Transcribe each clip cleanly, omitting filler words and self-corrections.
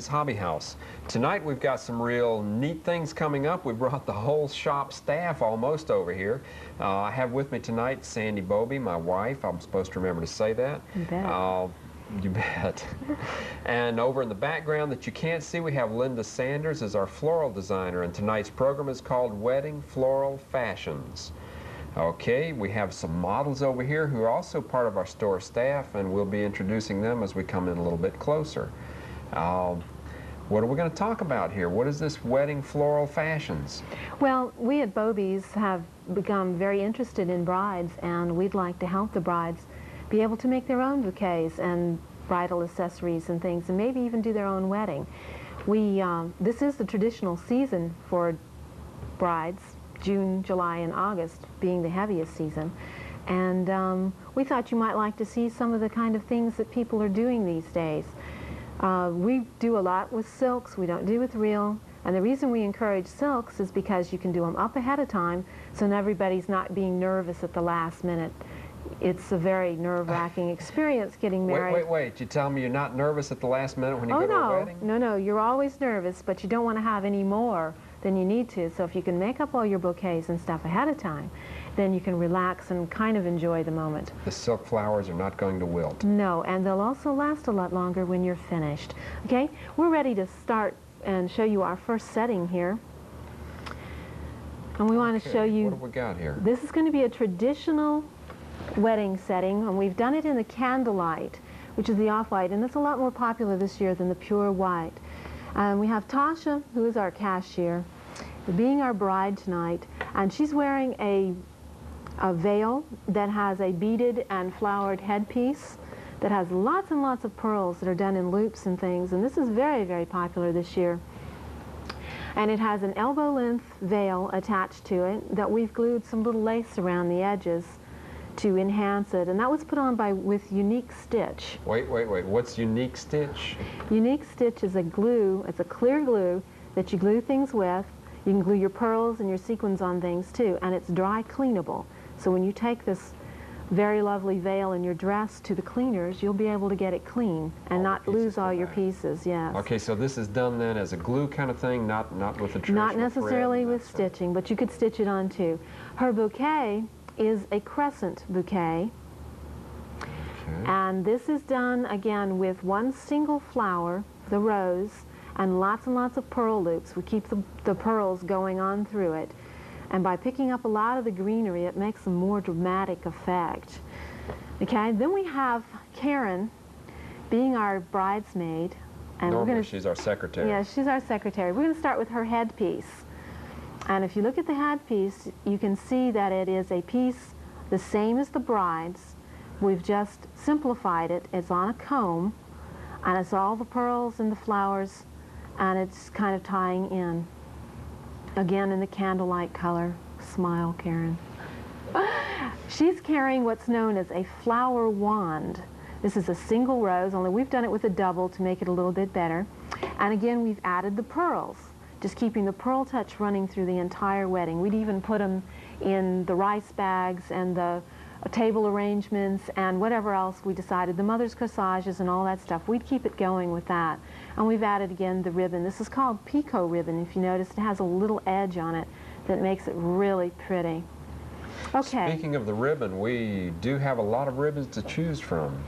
Hobby House. Tonight we've got some real neat things coming up. We brought the whole shop staff almost over here. I have with me tonight Sandy Bobe, my wife. I'm supposed to remember to say that. You bet. You bet. And over in the background that you can't see, we have Linda Sanders as our floral designer, and tonight's program is called Wedding Floral Fashions. Okay, we have some models over here who are also part of our store staff, and we'll be introducing them as we come in a little bit closer. What are we going to talk about here? What is this Wedding Floral Fashions? Well, we at Bobe's have become very interested in brides, and we'd like to help the brides be able to make their own bouquets and bridal accessories and things, and maybe even do their own wedding. This is the traditional season for brides, June, July, and August being the heaviest season. And we thought you might like to see some of the kind of things that people are doing these days. We do a lot with silks. We don't do with real. And the reason we encourage silks is because you can do them up ahead of time, so everybody's not being nervous at the last minute. It's a very nerve-wracking experience getting married. Wait. You tell me you're not nervous at the last minute when you go to a wedding? No, you're always nervous, but you don't want to have any more than you need to. So if you can make up all your bouquets and stuff ahead of time, then you can relax and kind of enjoy the moment. The silk flowers are not going to wilt. No, and they'll also last a lot longer when you're finished. Okay, we're ready to start and show you our first setting here. And we want to show you... What have we got here? This is going to be a traditional wedding setting, and we've done it in the candlelight, which is the off-white, and it's a lot more popular this year than the pure white. We have Tasha, who is our cashier, being our bride tonight, and she's wearing a veil that has a beaded and flowered headpiece that has lots and lots of pearls that are done in loops and things, and this is very, very popular this year. And it has an elbow-length veil attached to it that we've glued some little lace around the edges to enhance it, and that was put on with Unique Stitch. Wait. What's Unique Stitch? Unique Stitch is a glue. It's a clear glue that you glue things with. You can glue your pearls and your sequins on things too, and it's dry cleanable. So when you take this very lovely veil in your dress to the cleaners, you'll be able to get it clean and not lose all your pieces. Yes. Okay, so this is done then as a glue kind of thing, not with the traditional Not necessarily thread with stitching, but you could stitch it on too. Her bouquet is a crescent bouquet. Okay. And this is done again with one single flower, the rose, and lots of pearl loops. We keep the pearls going on through it. And by picking up a lot of the greenery, it makes a more dramatic effect. Okay, then we have Karen being our bridesmaid. And Normally she's our secretary. Yeah, she's our secretary. We're going to start with her headpiece. And if you look at the headpiece, you can see that it is a piece the same as the bride's. We've just simplified it. It's on a comb, and it's all the pearls and the flowers, and it's kind of tying in. Again, in the candlelight color. Smile, Karen. She's carrying what's known as a flower wand. This is a single rose, only we've done it with a double to make it a little bit better. And again, we've added the pearls, just keeping the pearl touch running through the entire wedding. We'd even put them in the rice bags and the table arrangements and whatever else we decided, the mother's corsages and all that stuff. We'd keep it going with that. And we've added again the ribbon. This is called Pico ribbon. If you notice, it has a little edge on it that makes it really pretty. Okay. Speaking of the ribbon, we do have a lot of ribbons to choose from.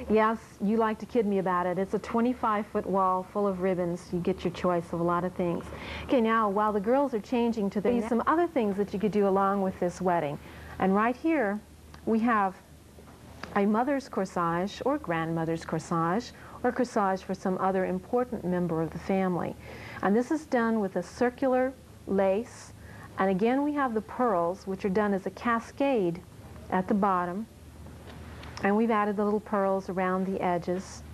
Yes, you like to kid me about it. It's a 25-foot wall full of ribbons. You get your choice of a lot of things. Okay, now while the girls are changing to some other things that you could do along with this wedding. And right here we have a mother's corsage or grandmother's corsage or corsage for some other important member of the family. And this is done with a circular lace. And again, we have the pearls, which are done as a cascade at the bottom. And we've added the little pearls around the edges.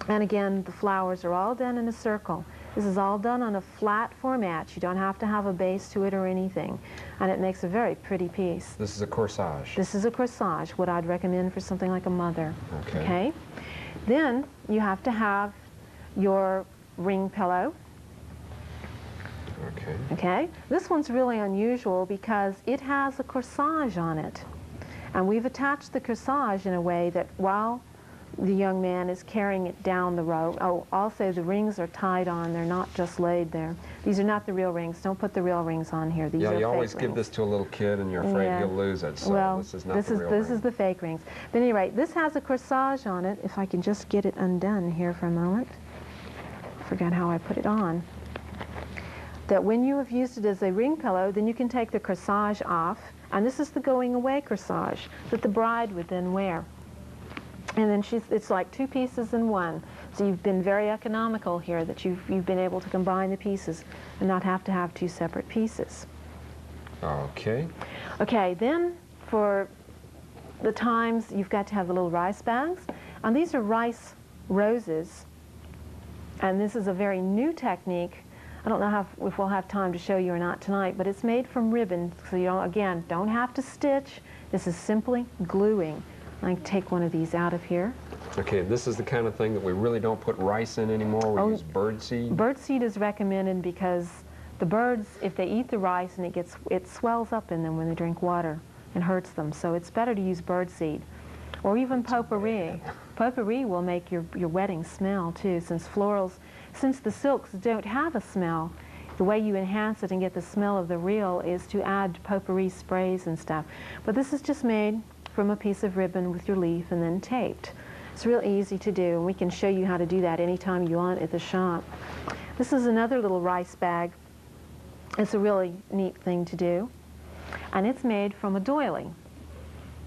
And again, the flowers are all done in a circle. This is all done on a flat format. You don't have to have a base to it or anything. And it makes a very pretty piece. This is a corsage. This is a corsage, what I'd recommend for something like a mother. Okay. Then you have to have your ring pillow. Okay. This one's really unusual because it has a corsage on it. And we've attached the corsage in a way that while the young man is carrying it down the rope. Oh, also the rings are tied on. They're not just laid there. These are not the real rings. Don't put the real rings on here. These are you fake always rings. give this to a little kid and you're afraid Yeah. you'll lose it, so Well, this is not this the is real this ring. is the fake rings. But anyway, this has a corsage on it. If I can just get it undone here for a moment. Forgot how I put it on. That when you have used it as a ring pillow, then you can take the corsage off, and this is the going away corsage that the bride would then wear. And then it's like two pieces in one. So you've been very economical here, that you've been able to combine the pieces and not have to have two separate pieces. Okay. Okay, then for the times, you've got to have the little rice bags. And these are rice roses. And this is a very new technique. I don't know if we'll have time to show you or not tonight, but it's made from ribbon. So you don't have to stitch. This is simply gluing. I can take one of these out of here. Okay, this is the kind of thing that we really don't put rice in anymore. We use birdseed. Birdseed is recommended because the birds, if they eat the rice, and it swells up in them when they drink water and hurts them. So it's better to use birdseed. Or even potpourri. Potpourri will make your wedding smell too, since the silks don't have a smell. The way you enhance it and get the smell of the real is to add potpourri sprays and stuff. But this is just made from a piece of ribbon with your leaf and then taped. It's real easy to do, and we can show you how to do that anytime you want at the shop. This is another little rice bag. It's a really neat thing to do, and it's made from a doily.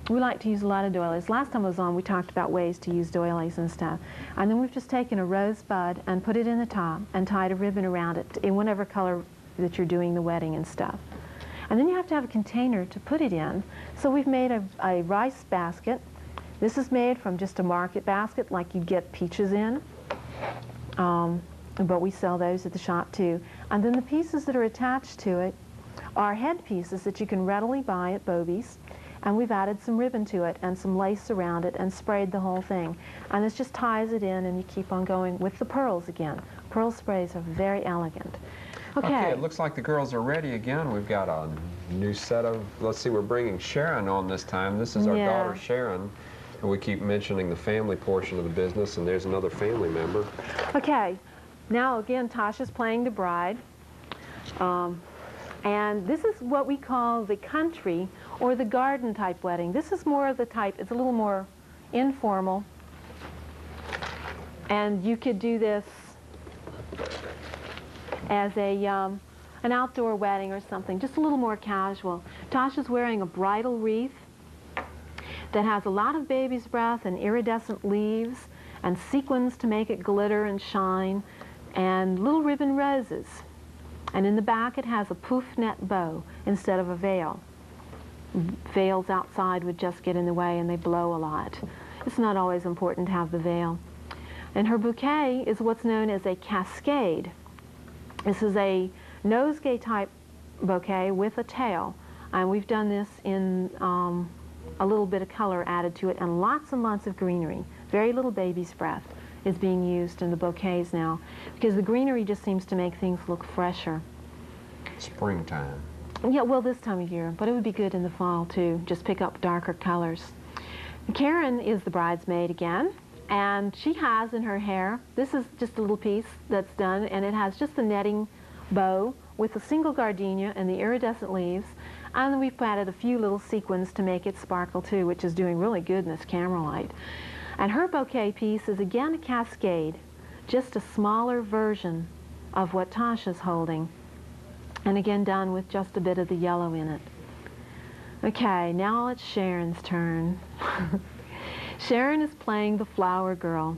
We like to use a lot of doilies. Last time I was on, we talked about ways to use doilies and stuff. And then we've just taken a rosebud and put it in the top and tied a ribbon around it in whatever color that you're doing the wedding and stuff. And then you have to have a container to put it in. So we've made a rice basket. This is made from just a market basket like you'd get peaches in. But we sell those at the shop too. And then the pieces that are attached to it are head pieces that you can readily buy at Bobe's. And we've added some ribbon to it and some lace around it and sprayed the whole thing. And this just ties it in, and you keep on going with the pearls again. Pearl sprays are very elegant. Okay, it looks like the girls are ready again. We've got a new set of, let's see, we're bringing Sharon on this time. This is our daughter Sharon. And we keep mentioning the family portion of the business, and there's another family member. Okay, now again, Tasha's playing the bride. And this is what we call the country or the garden type wedding. This is more of the type, it's a little more informal. And you could do this as an outdoor wedding or something, just a little more casual. Tasha's wearing a bridal wreath that has a lot of baby's breath and iridescent leaves and sequins to make it glitter and shine and little ribbon roses. And in the back it has a poof net bow instead of a veil. Veils outside would just get in the way and they blow a lot. It's not always important to have the veil. And her bouquet is what's known as a cascade. This is a nosegay type bouquet with a tail. And we've done this in a little bit of color added to it and lots of greenery. Very little baby's breath is being used in the bouquets now because the greenery just seems to make things look fresher. Springtime. Yeah, well, this time of year, but it would be good in the fall too. Just pick up darker colors. Karen is the bridesmaid again, and she has in her hair, this is just a little piece that's done, and it has just the netting bow with a single gardenia and the iridescent leaves, and then we've added a few little sequins to make it sparkle too, which is doing really good in this camera light. And her bouquet piece is again a cascade, just a smaller version of what Tasha's holding. And again done with just a bit of the yellow in it. Okay, now it's Sharon's turn. Sharon is playing the flower girl.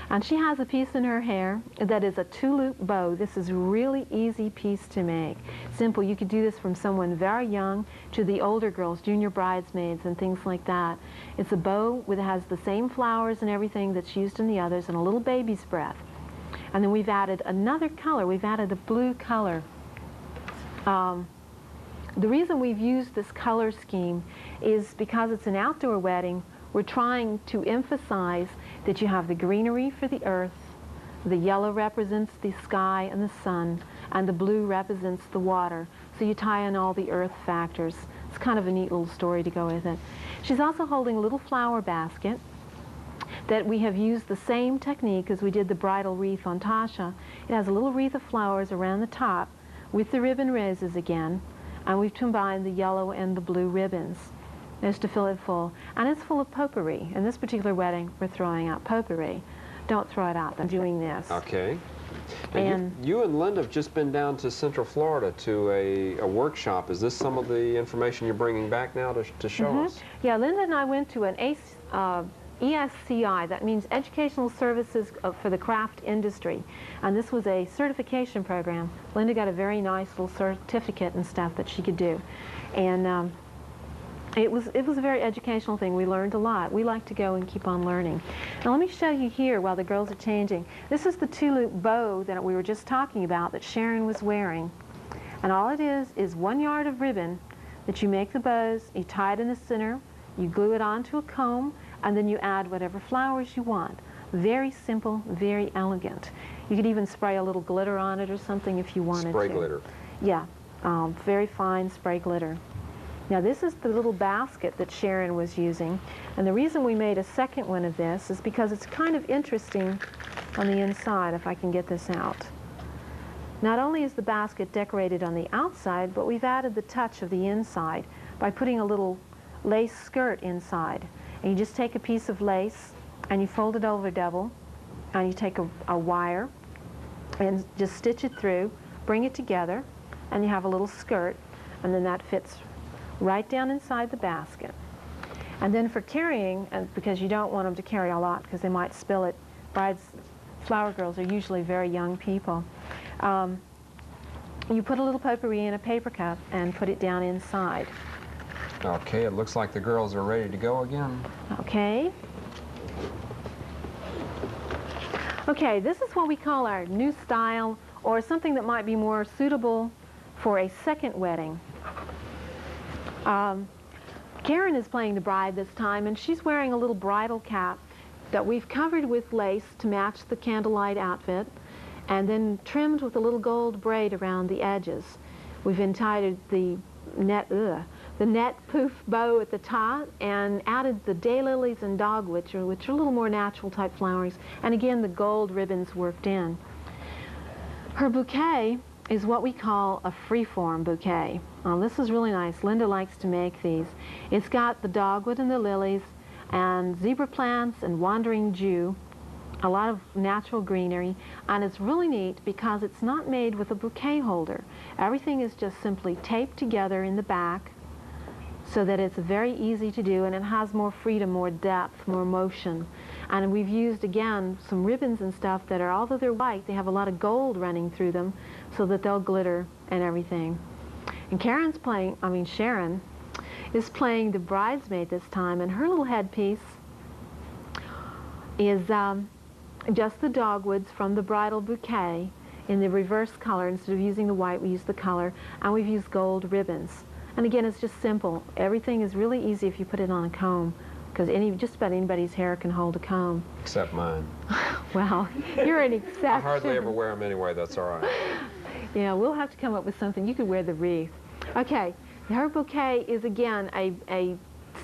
And she has a piece in her hair that is a 2-loop bow. This is a really easy piece to make. Simple. You could do this from someone very young to the older girls, junior bridesmaids and things like that. It's a bow that has the same flowers and everything that's used in the others and a little baby's breath. And then we've added another color. We've added a blue color. The reason we've used this color scheme is because it's an outdoor wedding. We're trying to emphasize that you have the greenery for the earth, the yellow represents the sky and the sun, and the blue represents the water. So you tie in all the earth factors. It's kind of a neat little story to go with it. She's also holding a little flower basket. that we have used the same technique as we did the bridal wreath on Tasha. It has a little wreath of flowers around the top with the ribbon roses again, and we've combined the yellow and the blue ribbons just to fill it full. And it's full of potpourri. In this particular wedding, we're throwing out potpourri. Don't throw it out. I'm doing this. Okay. And you and Linda have just been down to Central Florida to a workshop. Is this some of the information you're bringing back now to show us? Yeah, Linda and I went to an ESCI, that means Educational Services for the Craft Industry. And this was a certification program. Linda got a very nice little certificate and stuff that she could do. And it was a very educational thing. We learned a lot. We like to go and keep on learning. Now let me show you here while the girls are changing. This is the two-loop bow that we were just talking about that Sharon was wearing. And all it is 1 yard of ribbon that you make the bows, you tie it in the center, you glue it onto a comb, and then you add whatever flowers you want. Very simple, very elegant. You could even spray a little glitter on it or something if you wanted to. Spray glitter. Yeah, very fine spray glitter. Now this is the little basket that Sharon was using, and the reason we made a second one of this is because it's kind of interesting on the inside, if I can get this out. Not only is the basket decorated on the outside, but we've added the touch of the inside by putting a little lace skirt inside. And you just take a piece of lace and you fold it over double, and you take a wire and just stitch it through, bring it together, and you have a little skirt, and then that fits right down inside the basket. And then for carrying, because you don't want them to carry a lot because they might spill it, flower girls are usually very young people, you put a little potpourri in a paper cup and put it down inside. Okay, it looks like the girls are ready to go again. Okay. Okay, this is what we call our new style, or something that might be more suitable for a second wedding. Karen is playing the bride this time, and she's wearing a little bridal cap that we've covered with lace to match the candlelight outfit, and then trimmed with a little gold braid around the edges. We've entitled the net poof bow at the top, and added the daylilies and dogwood, which are a little more natural type flowers, and again the gold ribbons worked in. Her bouquet is what we call a freeform bouquet. This is really nice. Linda likes to make these. It's got the dogwood and the lilies and zebra plants and wandering Jew, a lot of natural greenery, and it's really neat because it's not made with a bouquet holder. Everything is just simply taped together in the back so that it's very easy to do, and it has more freedom, more depth, more motion. And we've used, again, some ribbons and stuff that are, although they're white, they have a lot of gold running through them so that they'll glitter and everything. And Sharon is playing the bridesmaid this time, and her little headpiece is just the dogwoods from the bridal bouquet in the reverse color. Instead of using the white, we use the color, and we've used gold ribbons. And again, it's just simple. Everything is really easy if you put it on a comb, because just about anybody's hair can hold a comb. Except mine. Well, you're an exception. I hardly ever wear them anyway, that's all right. Yeah, we'll have to come up with something. You could wear the wreath. Okay, her bouquet is, again, a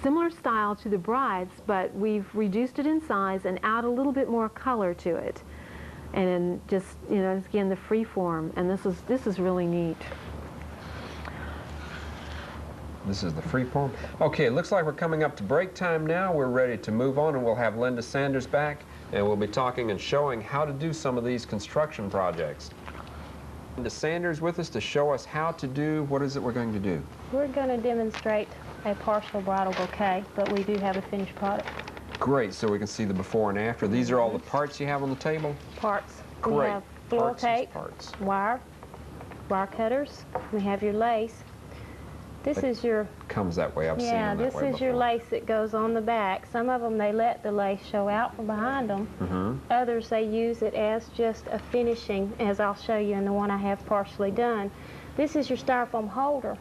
similar style to the bride's, but we've reduced it in size and add a little bit more color to it. And just, again, the free form. And this is really neat. This is the free form. Okay, it looks like we're coming up to break time now. We're ready to move on, and we'll have Linda Sanders back, and we'll be talking and showing how to do some of these construction projects. Linda Sanders with us to show us how to do, what is it we're going to do? We're going to demonstrate a partial bridal bouquet, but we do have a finished product. Great, so we can see the before and after. These are all the parts you have on the table? Parts. Great. We have floral Parts tape, wire cutters. We have your lace. This is your... Comes that way, I've seen them that way this is your lace that goes on the back. Some of them, they let the lace show out from behind them. Others, they use it as just a finishing, as I'll show you in the one I have partially done. This is your styrofoam holder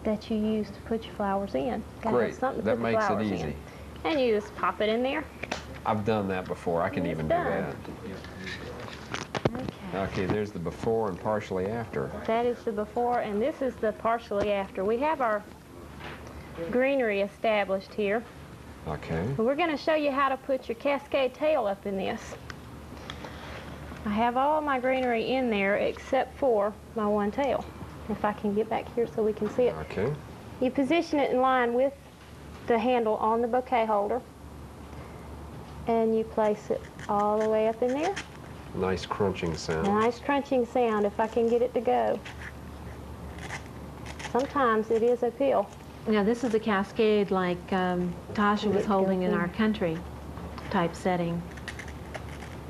that you use to put your flowers in. Great, that makes it easy. And you just pop it in there. I've done that before. I can even do that. Okay, there's the before and partially after. That is the before, and this is the partially after. We have our greenery established here. Okay. And we're going to show you how to put your cascade tail up in this. I have all my greenery in there except for my one tail. If I can get back here so we can see it. Okay. You position it in line with the handle on the bouquet holder, and you place it all the way up in there. Nice crunching sound. Nice crunching sound if I can get it to go. Sometimes it is a pill. Now this is a cascade like Tasha was holding in our country type setting.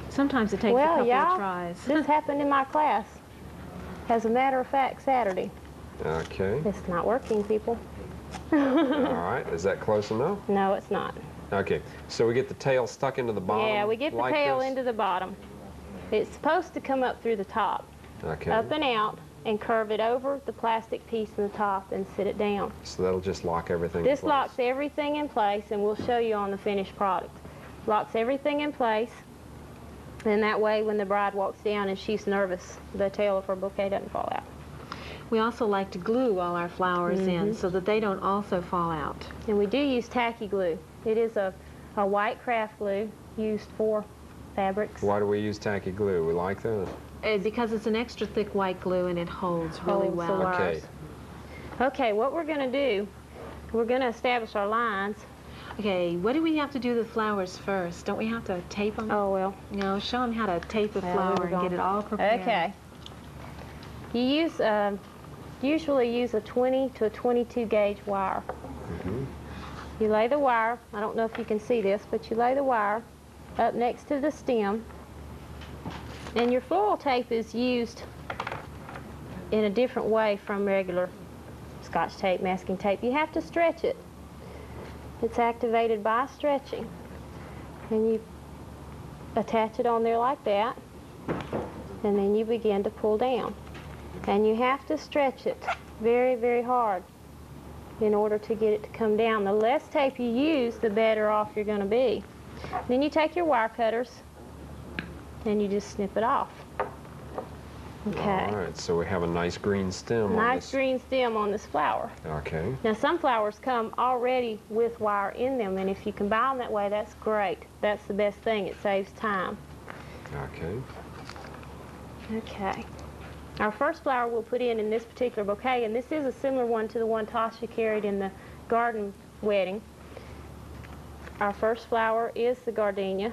Sometimes it takes a couple of tries. This happened in my class. As a matter of fact, Saturday. Okay. It's not working, people. All right. Is that close enough? No, it's not. Okay. So we get the tail stuck into the bottom. Yeah, we get the like tail this? into the bottom. It's supposed to come up through the top, Okay. up and out, and curve it over the plastic piece in the top and sit it down. So that'll just lock everything This in place. locks everything in place, and we'll show you on the finished product. Locks everything in place, and that way when the bride walks down and she's nervous, the tail of her bouquet doesn't fall out. We also like to glue all our flowers in so that they don't also fall out. And we do use tacky glue. It is a white craft glue used for fabrics. Why do we use tacky glue? We like that. Because it's an extra thick white glue and it holds really Holds the well. wires. Okay, what we're going to do, we're going to establish our lines. Okay, what do we have to do to the flowers first? Don't we have to tape them? Oh, well. No, show them how to tape a flower and get it all prepared. Okay. You use, usually use a 20 to a 22 gauge wire. You lay the wire, I don't know if you can see this, but you lay the wire up next to the stem. And your floral tape is used in a different way from regular Scotch tape, masking tape. You have to stretch it. It's activated by stretching. And you attach it on there like that, and then you begin to pull down. And you have to stretch it very, very hard in order to get it to come down. The less tape you use, the better off you're going to be. Then you take your wire cutters and you just snip it off. Okay. All right, so we have a nice green stem on Nice this. green stem on this flower. Okay. Now some flowers come already with wire in them, and if you can buy them that way, that's great. That's the best thing. It saves time. Okay. Okay. Our first flower we'll put in this particular bouquet, and this is a similar one to the one Tasha carried in the garden wedding. Our first flower is the gardenia.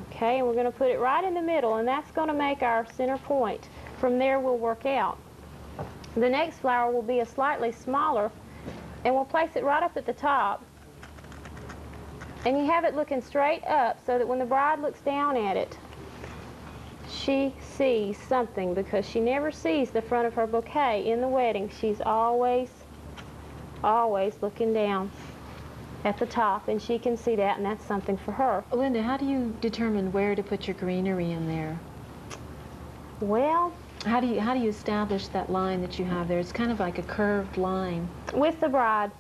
Okay, and we're going to put it right in the middle, and that's going to make our center point. From there we'll work out. The next flower will be a slightly smaller, and we'll place it right up at the top. And you have it looking straight up so that when the bride looks down at it, she sees something, because she never sees the front of her bouquet in the wedding. She's always looking down at the top, and she can see that, and that's something for her. Linda, how do you determine where to put your greenery in there? Well, How do you establish that line that you have there? It's kind of like a curved line. with the bride,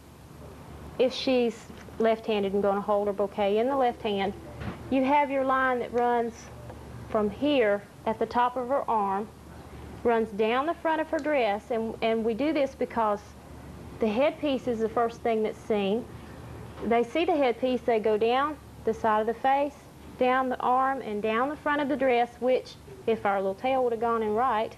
if she's left-handed and going to hold her bouquet in the left hand, you have your line that runs from here at the top of her arm, runs down the front of her dress, and we do this because the headpiece is the first thing that's seen. They see the headpiece, they go down the side of the face, down the arm, and down the front of the dress, which, if our little tail would have gone in right,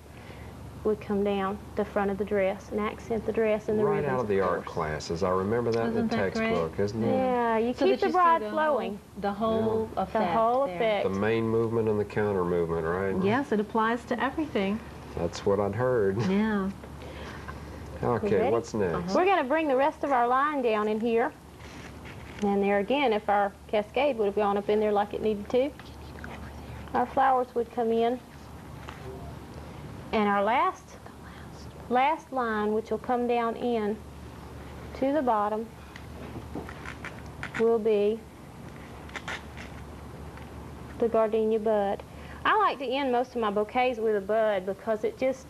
would come down the front of the dress and accent the dress and the Right ribbons. out of the art course. classes. I remember that in Isn't the that great? textbook, isn't it? Yeah, you So keep that the you see bride the flowing. The whole effect. The whole there. effect. The main movement and the counter movement, right? Yes, it applies to everything. That's what I'd heard. Yeah. Okay, ready? what's next? We're going to bring the rest of our line down in here. And there again, if our cascade would have gone up in there like it needed to, our flowers would come in. And our last line, which will come down in to the bottom, will be the gardenia bud. I like to end most of my bouquets with a bud because it just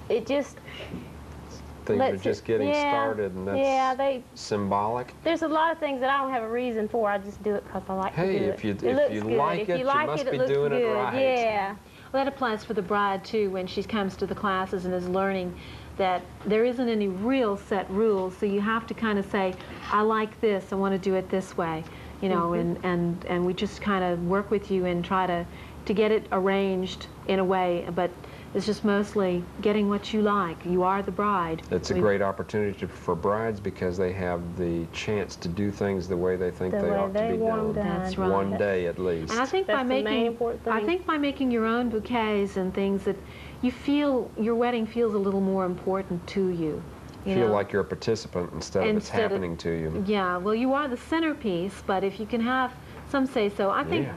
Things are lets just it- getting yeah, started, and that's yeah, symbolic. there's a lot of things that I don't have a reason for. I just do it because I like to Hey, do if you it. It looks good. like If it, you you like must it be looks doing it good. right. Yeah. Well, that applies for the bride, too, when she comes to the classes and is learning that there isn't any real set rules, so you have to kind of say, I like this, I want to do it this way, you know, and we just kind of work with you and try to get it arranged in a way, but it's just mostly getting what you like. You are the bride. It's a great opportunity for brides because they have the chance to do things the way they think they ought to be done. That's right. One day at least. And I think by making your own bouquets and things, that you feel your wedding feels a little more important to you. You feel know? like you're a participant instead of it's happening to you. Yeah, well, you are the centerpiece, but if you can have, some say so, I think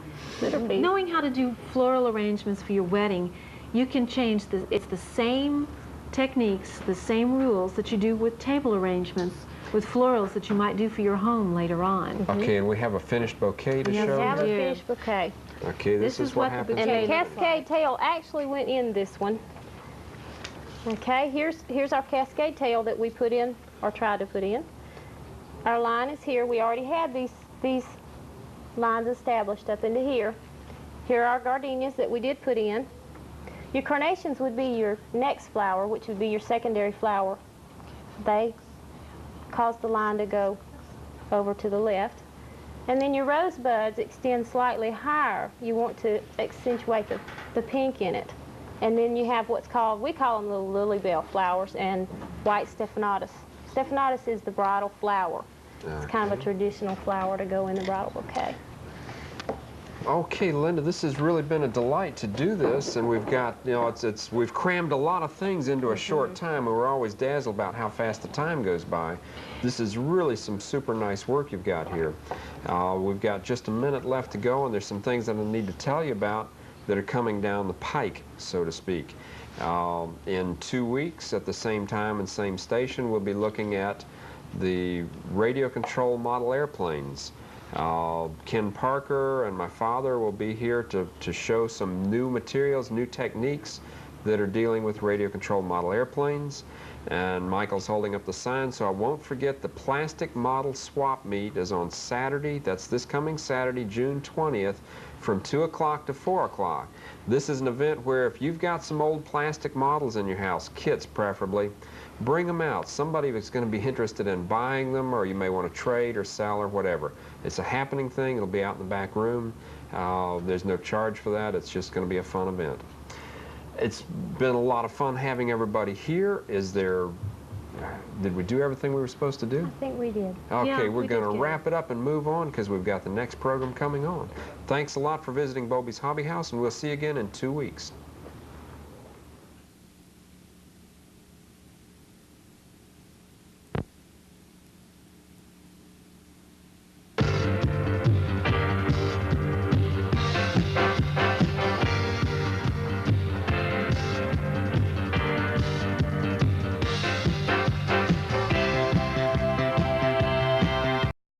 knowing how to do floral arrangements for your wedding, you can change it's the same techniques, the same rules that you do with table arrangements, with florals that you might do for your home later on. Okay, and we have a finished bouquet to show? We have a finished bouquet. Okay, this is what happens. And the cascade tail actually went in this one. Okay, here's our cascade tail that we put in, or tried to put in. Our line is here. We already had these lines established up into here. Here are our gardenias that we did put in. Your carnations would be your next flower, which would be your secondary flower. They cause the line to go over to the left. And then your rosebuds extend slightly higher. You want to accentuate the pink in it. And then you have what's called, we call them little lily bell flowers, and white stephanotis. Stephanotis is the bridal flower. It's kind of a traditional flower to go in the bridal bouquet. Okay, Linda, this has really been a delight to do this, and we've got, you know, we've crammed a lot of things into a short time, and we're always dazzled about how fast the time goes by. This is really some super nice work you've got here. We've got just a minute left to go, and there's some things that I need to tell you about that are coming down the pike, so to speak. In 2 weeks, at the same time and same station, we'll be looking at the radio control model airplanes. Ken Parker and my father will be here to show some new materials, new techniques that are dealing with radio-controlled model airplanes. And Michael's holding up the sign, so I won't forget the plastic model swap meet is on Saturday. That's this coming Saturday, June 20th, from 2 o'clock to 4 o'clock. This is an event where if you've got some old plastic models in your house, kits preferably, bring them out. Somebody that's going to be interested in buying them, or you may want to trade or sell or whatever. It's a happening thing. It'll be out in the back room. There's no charge for that. It's just going to be a fun event. It's been a lot of fun having everybody here. Did we do everything we were supposed to do? I think we did. Okay, Yeah, we're going to wrap it up and move on because we've got the next program coming on. Thanks a lot for visiting Bobe's Hobby House, and we'll see you again in 2 weeks.